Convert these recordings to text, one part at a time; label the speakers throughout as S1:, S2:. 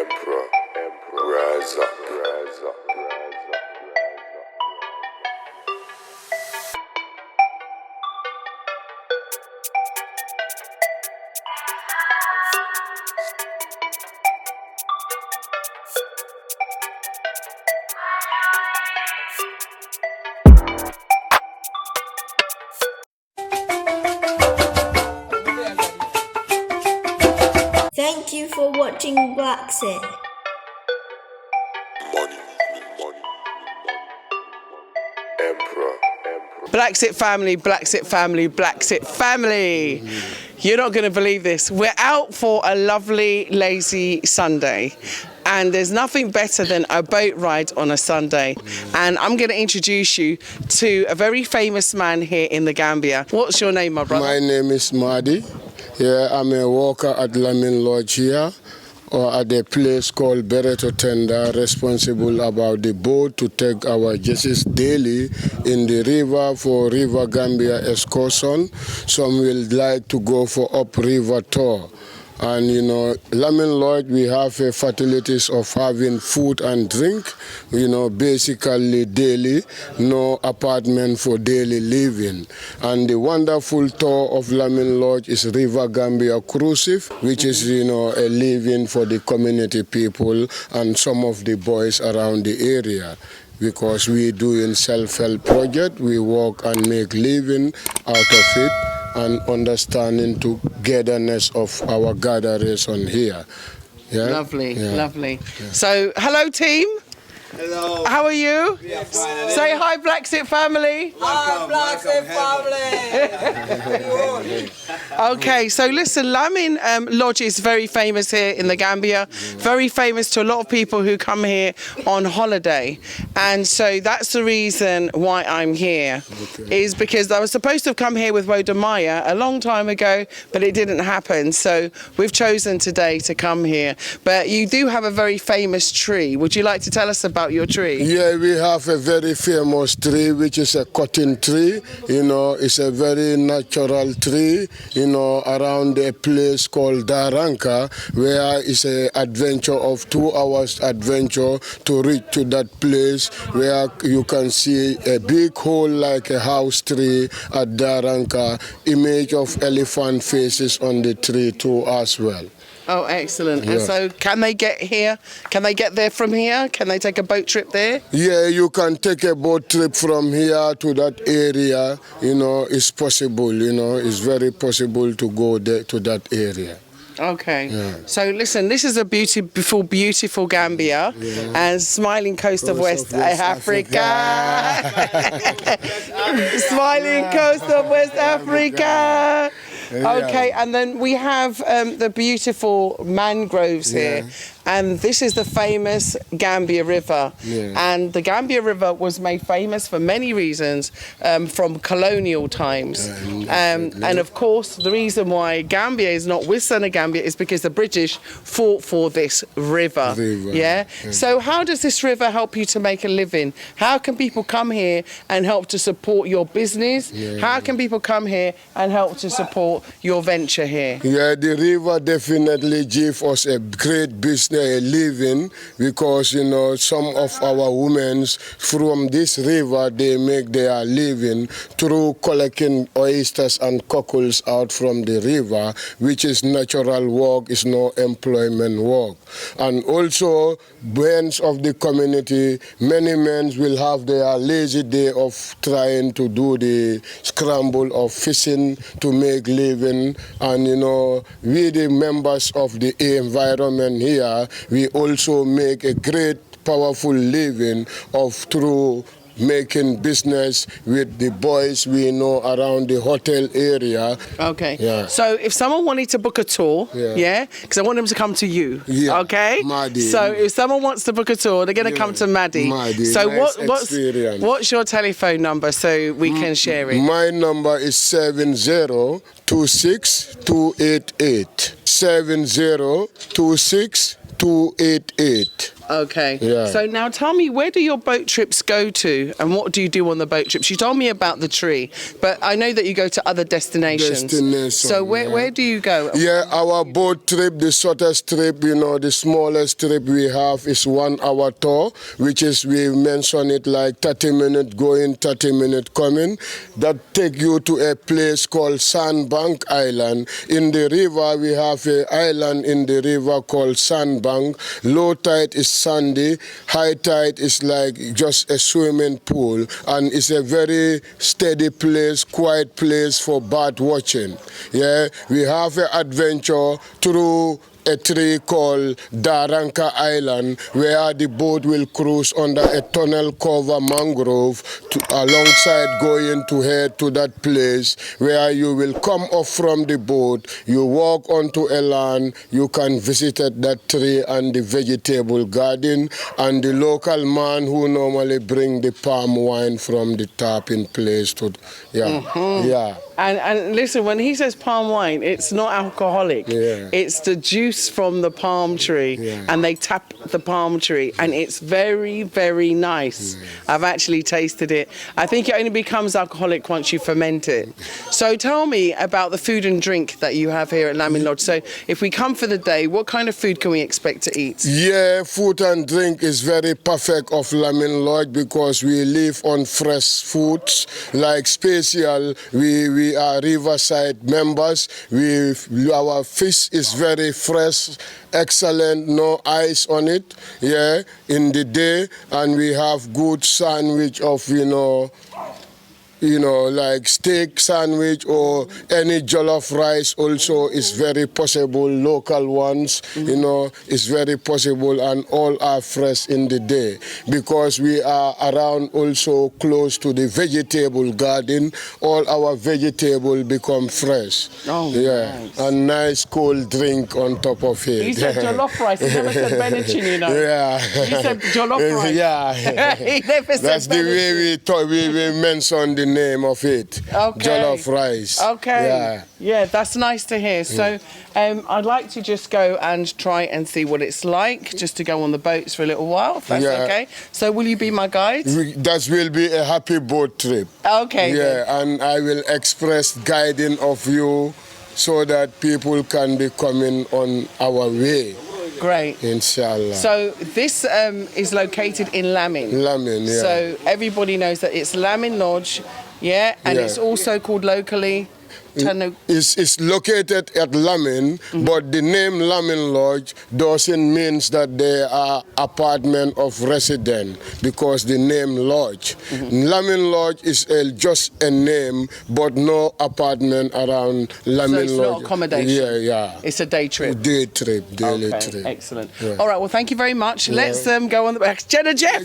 S1: Emperor, rise up, rise up, rise up.
S2: Thank you for watching BlaXit.
S1: Money, Emperor,
S3: Bla Xit Family, Bla Xit Family, Bla Xit Family. You're not going to believe this. We're out for a lovely, lazy Sunday. And there's nothing better than a boat ride on a Sunday. And I'm going to introduce you to a very famous man here in the Gambia. What's your name, my brother?
S4: My name is Mahdi. Yeah, I'm a worker at Lamin Lodge here, or at a place called Bereto Tender, responsible about the boat to take our guests daily in the river for River Gambia excursion. Some will like to go for upriver tour. And you know, Lamin Lodge, we have facilities of having food and drink, you know, basically daily, no apartment for daily living. And the wonderful tour of Lamin Lodge is River Gambia Crucive, which is, you know, a living for the community people and some of the boys around the area. Because we do in self-help project, we work and make living out of it, and understanding togetherness of our gatherings on here. Yeah?
S3: Lovely,
S4: Yeah.
S3: lovely.
S4: Yeah.
S3: So, hello team.
S5: Hello.
S3: How are you?
S5: We are fine.
S3: Say hi, Bla Xit Family.
S5: Hi, Bla Xit Family.
S3: Okay, so listen, Lamin Lodge is very famous here in the Gambia, very famous to a lot of people who come here on holiday. And so that's the reason why I'm here, is because I was supposed to have come here with Wodamaya a long time ago, but it didn't happen. So we've chosen today to come here. But you do have a very famous tree. Would you like to tell us about your tree?
S4: Yeah, we have a very famous tree, which is a cotton tree. You know, it's a very natural tree, you know, around a place called Daranka, where it's an adventure of 2 hours adventure to reach to that place where you can see a big hole like a house tree at Daranka, image of elephant faces on the tree too as well.
S3: Oh, excellent.
S4: Yeah.
S3: And so can they get here? Can they get there from here? Can they take a boat trip there?
S4: Yeah, you can take a boat trip from here to that area. You know, it's possible, you know, it's very possible to go there to that area.
S3: Okay.
S4: Yeah.
S3: So listen, this is a beautiful, beautiful Gambia and smiling coast of West Africa. Smiling coast of West Africa. Okay, and then we have the beautiful mangroves here. And this is the famous Gambia River.
S4: Yeah.
S3: And the Gambia River was made famous for many reasons from colonial times. And of course, the reason why Gambia is not with Senegambia is because the British fought for this river. Yeah? So how does this river help you to make a living? How can people come here and help to support your business? How can people come here and help to support your venture here?
S4: Yeah, the river definitely gives us a great business living, because you know, some of our women from this river, they make their living through collecting oysters and cockles out from the river, which is natural work, is no employment work. And also men of the community, many men will have their lazy day of trying to do the scramble of fishing to make living. And you know, we the members of the environment here, we also make a great powerful living of through making business with the boys we know around the hotel area.
S3: Okay.
S4: Yeah.
S3: So if someone wanted to book a tour, because I want them to come to you, okay?
S4: Mahdi.
S3: So if someone wants to book a tour, they're going to come to Mahdi. So
S4: nice
S3: what's your telephone number so we can share it?
S4: My number is 70 288. 7026-288.
S3: Okay.
S4: Yeah.
S3: So now tell me, where do your boat trips go to, and what do you do on the boat trips? You told me about the tree, but I know that you go to other destinations. So where do you go?
S4: Yeah, our boat trip, the shortest trip, the smallest trip we have is 1 hour tour, which is, we mention it like 30 minutes going, 30 minutes coming. That take you to a place called Sandbank Island. In the river, we have an island in the river called Sandbank. Low tide is sandy, high tide is like just a swimming pool, and it's a very steady place, quiet place for bird watching. Yeah, we have an adventure through a tree called Daranka Island, where the boat will cruise under a tunnel cover mangrove alongside going to head to that place where you will come off from the boat, you walk onto a land, you can visit that tree and the vegetable garden, and the local man who normally bring the palm wine from the tap in place to, yeah.
S3: And listen, when he says palm wine, it's not alcoholic.
S4: Yeah.
S3: It's the juice from the palm tree, and they tap the palm tree, and it's very, very nice. I've actually tasted it. I think it only becomes alcoholic once you ferment it. So tell me about the food and drink that you have here at Lamin Lodge. So if we come for the day, what kind of food can we expect to eat?
S4: Yeah, food and drink is very perfect of Lamin Lodge because we live on fresh foods. Like special, we are Riverside members. Our fish is very fresh, excellent, no ice on it, yeah, in the day, and we have good sandwich of, like steak sandwich or any jollof rice also is very possible. Local ones, is very possible, and all are fresh in the day because we are around also close to the vegetable garden. All our vegetable become fresh. Oh, yeah, nice. A nice cold drink on top of it.
S3: He said jollof rice. He never said Benachin,
S4: Yeah.
S3: He said jollof rice.
S4: Yeah.
S3: He never said
S4: That's the way we mentioned the name of it.
S3: Okay.
S4: Jollof rice.
S3: Okay. Yeah, that's nice to hear. So I'd like to just go and try and see what it's like, just to go on the boats for a little while, if that's okay. So will you be my guide?
S4: That will be a happy boat trip.
S3: Okay.
S4: Yeah, and I will express guiding of you so that people can be coming on our way.
S3: Great.
S4: Inshallah.
S3: So this is located in Lamin.
S4: Lamin, yeah.
S3: So everybody knows that it's Lamin Lodge, yeah, and it's also called locally.
S4: It's located at Lamin, but the name Lamin Lodge doesn't mean that they are apartment of resident because the name Lodge. Lamin Lodge is just a name, but no apartment around Lamin Lodge.
S3: So it's not accommodation?
S4: Yeah.
S3: It's a day trip?
S4: Daily trip.
S3: Excellent.
S4: Yeah.
S3: All right, well, thank you very much. Let's go on the back. Jenna Jeff!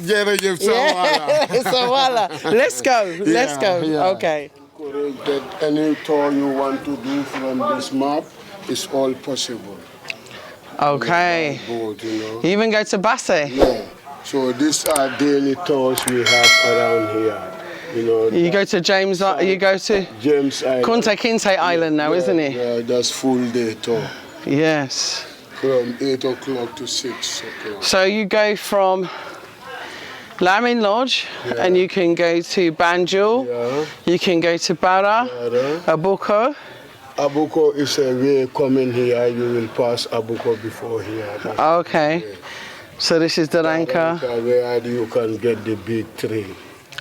S3: Sawala. Let's go. Let's go.
S4: Yeah.
S3: Okay.
S4: That any tour you want to do from this map is all possible.
S3: Okay.
S4: Boat,
S3: You even go to Basse?
S4: Yeah. So these are daily tours we have around here.
S3: You go to James Island. Kunta Kinte Island now, isn't it?
S4: Yeah, that's full day tour.
S3: Yes.
S4: From 8 o'clock to 6 o'clock.
S3: So you go from Lamin Lodge, and you can go to Banjul, you can go to Bara, Abuko.
S4: Abuko is a way coming here, you will pass Abuko before here.
S3: Okay, so this is the Daranka.
S4: Where you can get the big tree.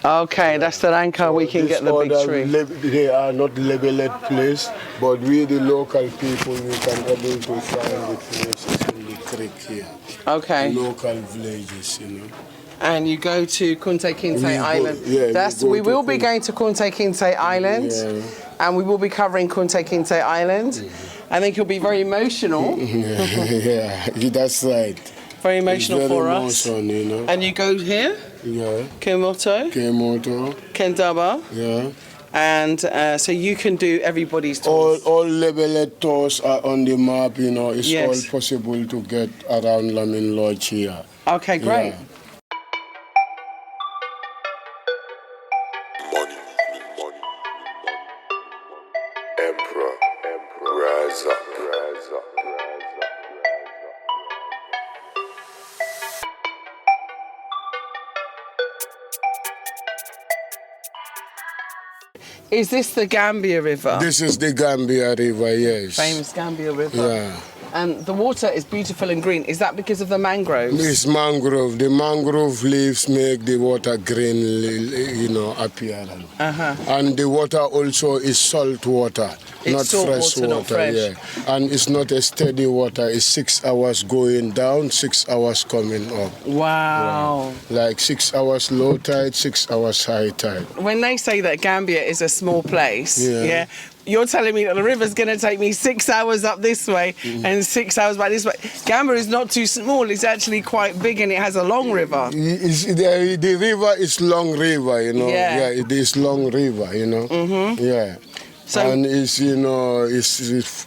S3: Okay, that's the Daranka, we can get the big tree.
S4: They are not labeled place, but we the local people, we can able to find the places in the creek here.
S3: Okay.
S4: The local villages,
S3: And you go to Kunta Kinte Island. We will be going to Kunta Kinte Island, and we will be covering Kunta Kinte Island. I think it'll be very emotional.
S4: Yeah, that's right.
S3: Very emotional for us. And you go here?
S4: Yeah.
S3: Kemoto. Kendaba.
S4: Yeah.
S3: And so you can do everybody's tours.
S4: All labeled tours are on the map, It's all possible to get around Lamin Lodge here.
S3: Okay, great.
S4: Yeah.
S1: Emperor. rise up, rise up,
S3: Is this the Gambia River?
S4: This is the Gambia River, yes.
S3: Famous Gambia River.
S4: Yeah.
S3: And the water is beautiful and green. Is that because of the mangroves?
S4: It's mangrove. The mangrove leaves make the water green, appearance. And the water also is salt water,
S3: It's
S4: not
S3: salt
S4: fresh
S3: water,
S4: water.
S3: not fresh.
S4: Yeah. And it's not a steady water. It's 6 hours going down, 6 hours coming up.
S3: Wow.
S4: Like 6 hours low tide, 6 hours high tide.
S3: When they say that Gambia is a small place,
S4: Yeah.
S3: you're telling me that the river's going to take me 6 hours up this way and 6 hours back this way. Gambia is not too small. It's actually quite big and it has a long river.
S4: The river is long river,
S3: Yeah.
S4: it is long river, Yeah.
S3: So-
S4: and it's, it's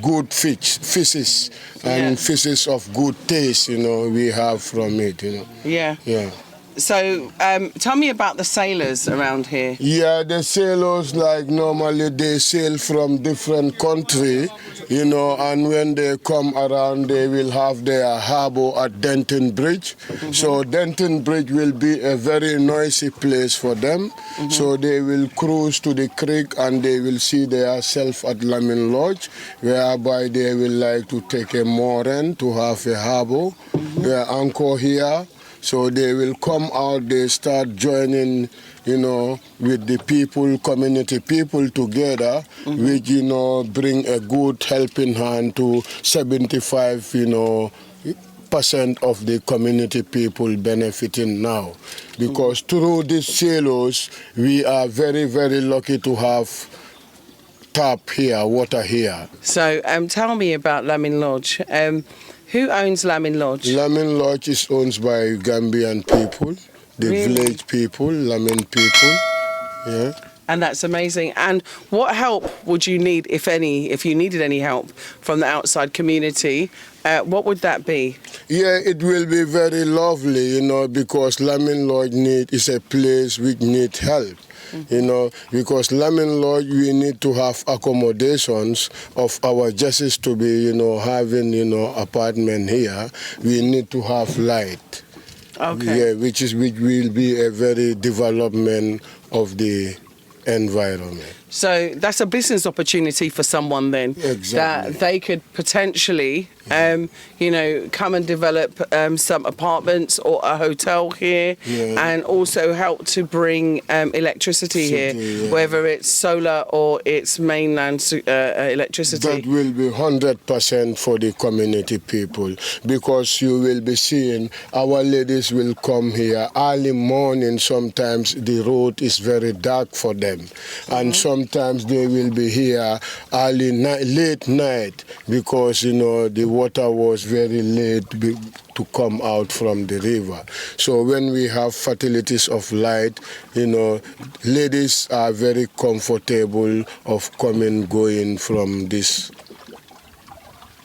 S4: good fishes and fishes of good taste, we have from it,
S3: Yeah.
S4: Yeah.
S3: So tell me about the sailors around here.
S4: Yeah, the sailors, like normally they sail from different country, and when they come around, they will have their harbor at Denton Bridge. So Denton Bridge will be a very noisy place for them. So they will cruise to the creek and they will see themselves at Lamin Lodge, whereby they will like to take a mooring to have a harbor, their anchor here. So they will come out, they start joining, with the people, community people together, which, bring a good helping hand to 75, percent of the community people benefiting now. Because through these sailors, we are very, very lucky to have tap here, water here.
S3: So tell me about Lamin Lodge. Who owns Lamin Lodge?
S4: Lamin Lodge is owned by Gambian people, the village people, Lamin people. Yeah.
S3: And that's amazing. And what help would you need, if any, if you needed any help from the outside community? What would that be?
S4: Yeah, it will be very lovely, because Lamin Lodge is a place which needs help. Because Lamin Lodge, we need to have accommodations of our justice to be, having, apartment here. We need to have light.
S3: Okay.
S4: Yeah, which will be a very development of the environment.
S3: So that's a business opportunity for someone then.
S4: Exactly.
S3: That they could potentially, come and develop some apartments or a hotel here, and also help to bring electricity here, whether it's solar or it's mainland electricity.
S4: That will be 100% for the community people, because you will be seeing our ladies will come here early morning. Sometimes the road is very dark for them, and sometimes they will be here late night, because the water was very late to come out from the river. So when we have facilities of light, ladies are very comfortable of coming, going from this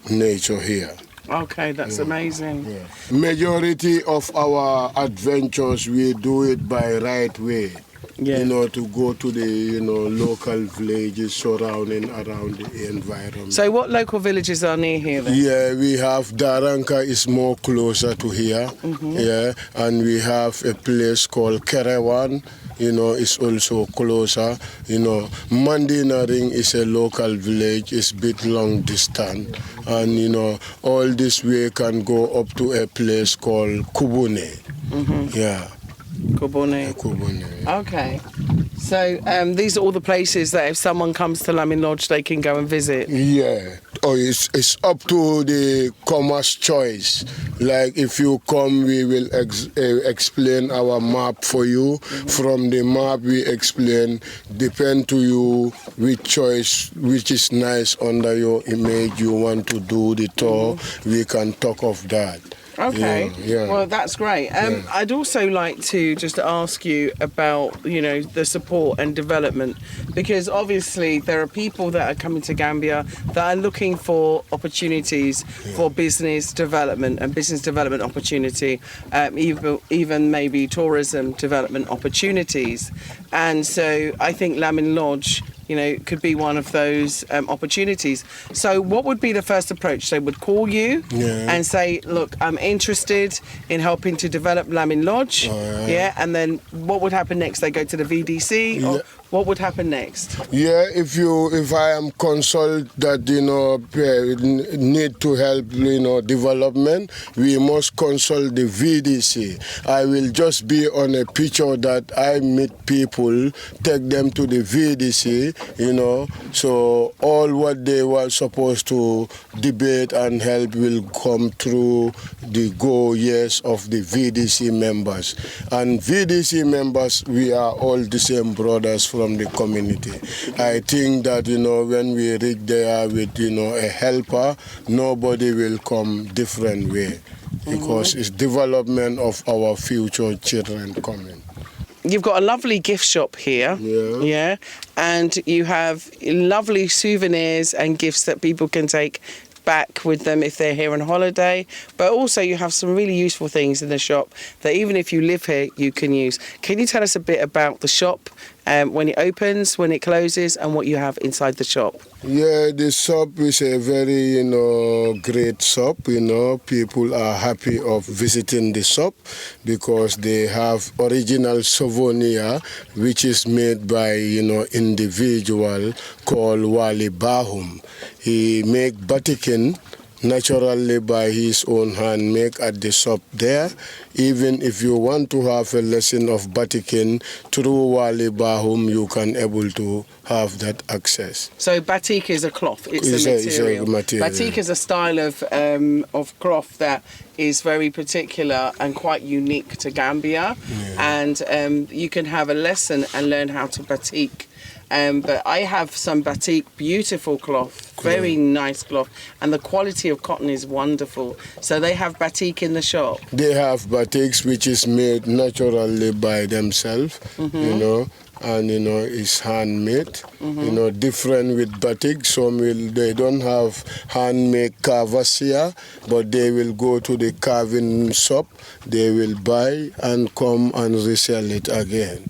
S4: nature here.
S3: Okay, that's amazing.
S4: Yeah. Majority of our adventures, we do it by right way. To go to the local villages surrounding around the environment.
S3: So what local villages are near here then?
S4: Yeah, we have Daranka is more closer to here. Yeah, and we have a place called Kerewan, is also closer. Mandinaring is a local village, it's a bit long distance. And all this way can go up to a place called Kubune. Yeah.
S3: Kobone.
S4: Kubune.
S3: Okay. So these are all the places that if someone comes to Lamin Lodge, they can go and visit?
S4: Yeah. It's up to the commerce choice. Like if you come, we will explain our map for you. From the map, we explain, depend to you which choice, which is nice under your image you want to do the tour. We can talk of that.
S3: Okay.
S4: Yeah.
S3: Well, that's great. I'd also like to just ask you about, the support and development, because obviously there are people that are coming to Gambia that are looking for opportunities for business development and business development opportunity, even maybe tourism development opportunities. And so I think Lamin Lodge could be one of those opportunities. So what would be the first approach? They would call you and say, look, I'm interested in helping to develop Lamin Lodge. And then what would happen next? They go to the VDC or what would happen next?
S4: Yeah, if I am consult that need to help development, we must consult the VDC. I will just be on a picture that I meet people, take them to the VDC, so all what they were supposed to debate and help will come through the yes of the VDC members. And VDC members, we are all the same brothers from the community. I think that, when we reach there with, a helper, nobody will come different way because it's development of our future children coming.
S3: You've got a lovely gift shop here, and you have lovely souvenirs and gifts that people can take back with them if they're here on holiday, but also you have some really useful things in the shop that even if you live here you can use. Can you tell us a bit about the shop, when it opens, when it closes, and what you have inside the shop?
S4: Yeah, the shop is a very great shop. People are happy of visiting the shop because they have original souvenir which is made by individual called Wali Bahum. He make batikin naturally by his own hand, make at the shop there. Even if you want to have a lesson of batikin through Wali Bahum, you can able to have that access.
S3: So batik is a cloth, it's a material.
S4: It's a material.
S3: Batik is a style of cloth that is very particular and quite unique to Gambia, and you can have a lesson and learn how to batik. But I have some batik, beautiful cloth, very nice cloth, and the quality of cotton is wonderful. So they have batik in the shop?
S4: They have batiks which is made naturally by themselves, and it's handmade, different with batik. Some they don't have handmade carvers here, but they will go to the carving shop, they will buy and come and resell it again.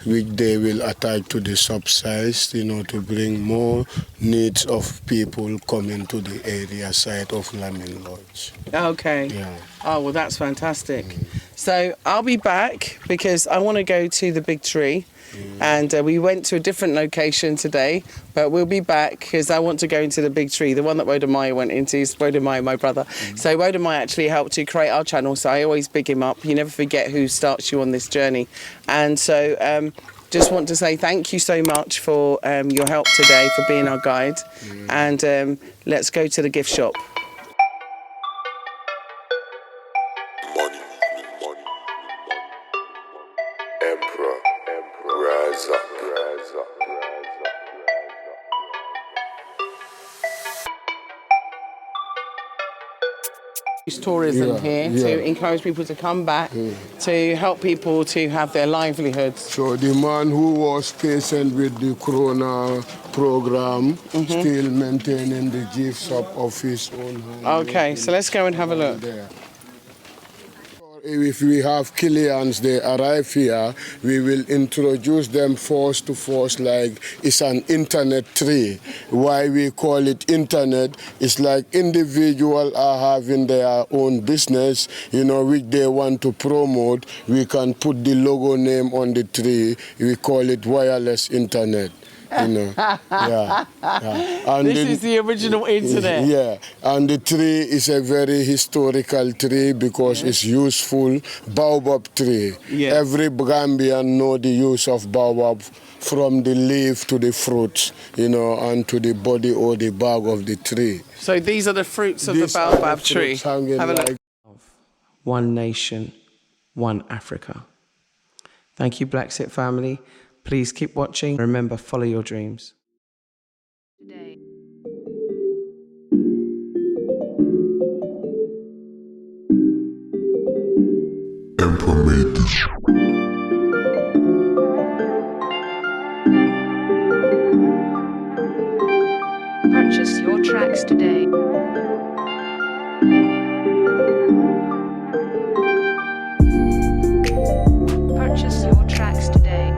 S4: Which they will attach to the shop size, to bring more needs of people coming to the area side of Lamin Lodge.
S3: Okay. Yeah. Oh, well, that's fantastic. So I'll be back because I want to go to the big tree. And we went to a different location today, but we'll be back because I want to go into the big tree. The one that Wodamaya went into is Wodamaya, my brother. So Wodamaya actually helped to create our channel, so I always big him up. You never forget who starts you on this journey. And so just want to say thank you so much for your help today, for being our guide. And let's go to the gift shop.
S1: Money. Emperor. Rise up.
S3: Tourism here to encourage people to come back, to help people to have their livelihoods.
S4: So the man who was patient with the Corona program still maintaining the gift shop of his own hand.
S3: Okay, so let's go and have a look.
S4: If we have Killians, they arrive here, we will introduce them force to force like it's an internet tree. Why we call it internet, it's like individuals are having their own business, which they want to promote. We can put the logo name on the tree. We call it wireless internet. And
S3: this is the original internet.
S4: Yeah, and the tree is a very historical tree because it's useful. Baobab tree. Every Gambian know the use of baobab from the leaf to the fruits, and to the body or the bark of the tree.
S3: So these are the fruits of the baobab tree. Have a look. One nation, one Africa. Thank you, BlaXit family. Please keep watching. Remember, follow your dreams.
S6: Today.
S1: Emperor made this.
S6: Purchase your tracks today. Purchase your tracks today.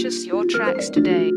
S6: Purchase your tracks today.